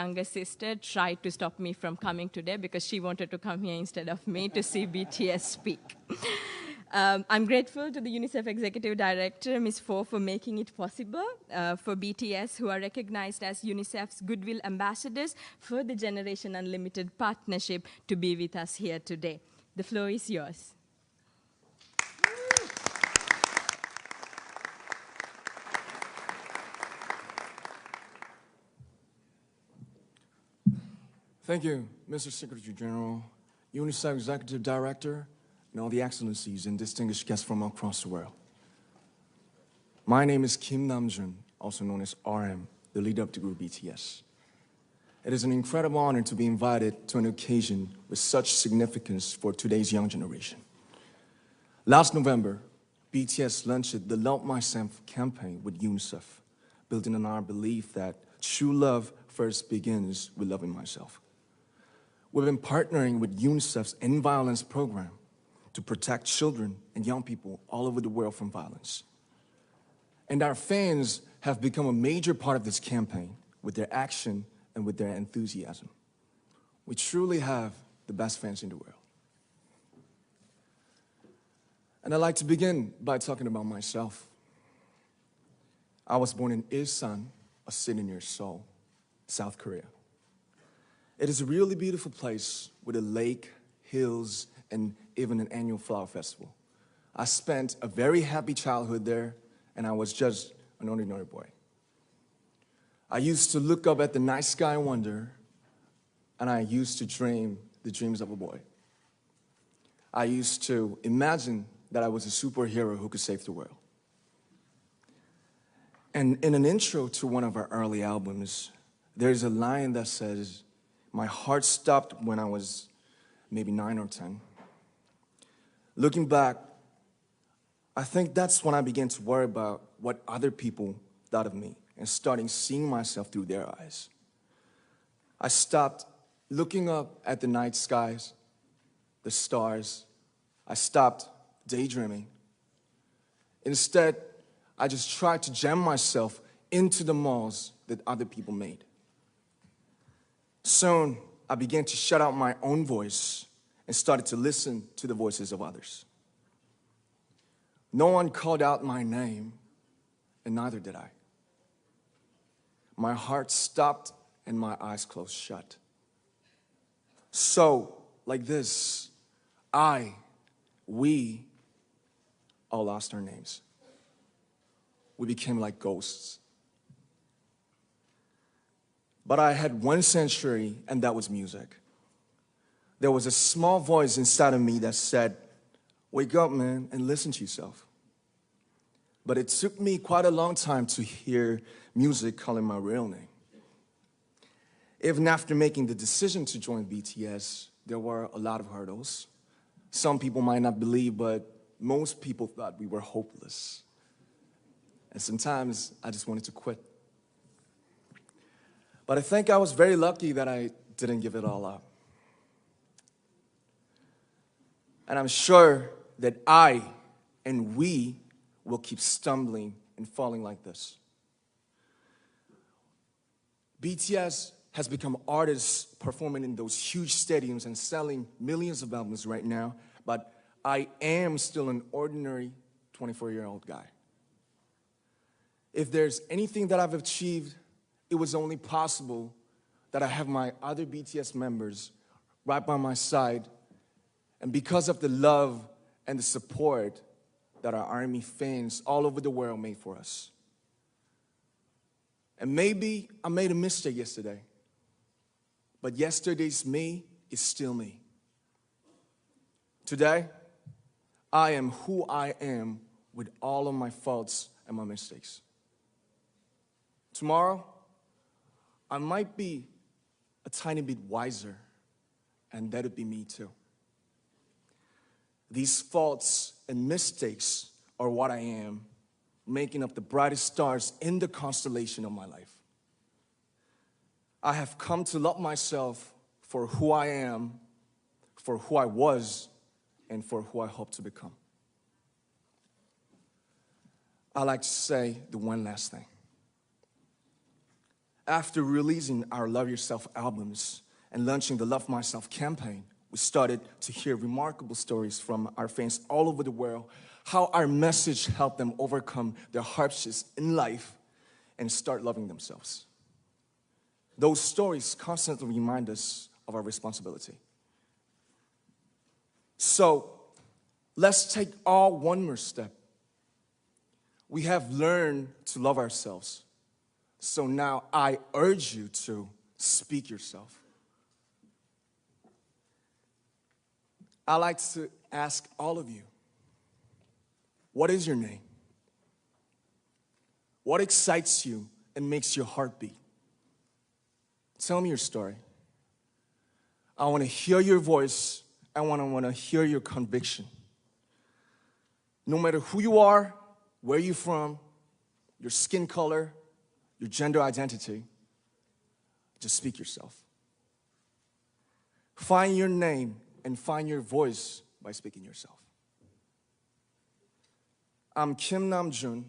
younger sister tried to stop me from coming today because she wanted to come here instead of me to see BTS speak. I'm grateful to the UNICEF Executive Director, Ms. Fo, for making it possible for BTS, who are recognized as UNICEF's Goodwill Ambassadors for the Generation Unlimited Partnership, to be with us here today. The floor is yours. Thank you, Mr. Secretary General, UNICEF Executive Director, and all the excellencies and distinguished guests from across the world. My name is Kim Namjoon, also known as RM, the leader of the group BTS. It is an incredible honor to be invited to an occasion with such significance for today's young generation. Last November, BTS launched the Love Myself campaign with UNICEF, building on our belief that true love first begins with loving myself. We've been partnering with UNICEF's End Violence program to protect children and young people all over the world from violence. And our fans have become a major part of this campaign with their action and with their enthusiasm. We truly have the best fans in the world. And I'd like to begin by talking about myself. I was born in Ilsan, a city near Seoul, South Korea. It is a really beautiful place with a lake, hills, and even an annual flower festival. I spent a very happy childhood there, and I was just an ordinary boy. I used to look up at the night sky and wonder, and I used to dream the dreams of a boy. I used to imagine that I was a superhero who could save the world. And in an intro to one of our early albums, there's a line that says, "My heart stopped when I was maybe 9 or 10. Looking back, I think that's when I began to worry about what other people thought of me and starting seeing myself through their eyes. I stopped looking up at the night skies, the stars. I stopped daydreaming. Instead, I just tried to jam myself into the malls that other people made. Soon, I began to shut out my own voice and started to listen to the voices of others. No one called out my name, and neither did I. My heart stopped and my eyes closed shut. So, like this, we all lost our names. We became like ghosts. But I had one sanctuary, and that was music. There was a small voice inside of me that said, "Wake up, man, and listen to yourself." But it took me quite a long time to hear music calling my real name. Even after making the decision to join BTS, there were a lot of hurdles. Some people might not believe, but most people thought we were hopeless. And sometimes I just wanted to quit. But I think I was very lucky that I didn't give it all up. And I'm sure that I and we will keep stumbling and falling like this. BTS has become artists performing in those huge stadiums and selling millions of albums right now, but I am still an ordinary 24-year-old guy. If there's anything that I've achieved, it was only possible that I have my other BTS members right by my side, and because of the love and the support that our ARMY fans all over the world made for us. And maybe I made a mistake yesterday, but yesterday's me is still me. Today, I am who I am with all of my faults and my mistakes. Tomorrow, I might be a tiny bit wiser, and that'd be me too. These faults and mistakes are what I am, making up the brightest stars in the constellation of my life. I have come to love myself for who I am, for who I was, and for who I hope to become. I'd like to say the one last thing. After releasing our Love Yourself albums and launching the Love Myself campaign, we started to hear remarkable stories from our fans all over the world, how our message helped them overcome their hardships in life and start loving themselves. Those stories constantly remind us of our responsibility. So, let's take all one more step. We have learned to love ourselves. So now I urge you to speak yourself. I'd like to ask all of you, what is your name? What excites you and makes your heart beat? Tell me your story. I want to hear your voice. I want to hear your conviction. No matter who you are, where you're from, your skin color, your gender identity, just speak yourself. Find your name and find your voice by speaking yourself. I'm Kim Namjoon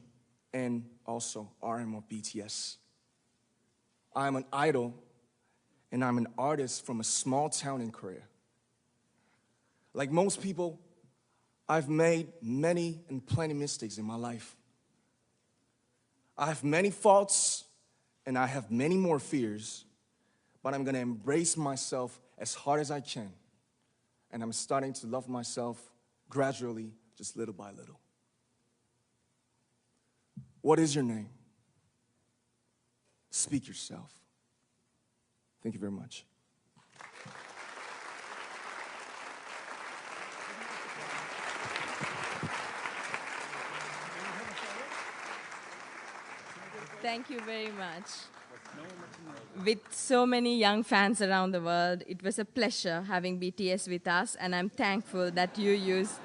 and also RM of BTS. I'm an idol and I'm an artist from a small town in Korea. Like most people, I've made many and plenty mistakes in my life. I have many faults, and I have many more fears, but I'm gonna embrace myself as hard as I can, and I'm starting to love myself gradually, just little by little. What is your name? Speak yourself. Thank you very much. Thank you very much. With so many young fans around the world, it was a pleasure having BTS with us, and I'm thankful that you use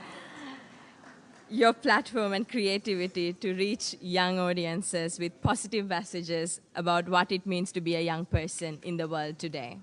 your platform and creativity to reach young audiences with positive messages about what it means to be a young person in the world today.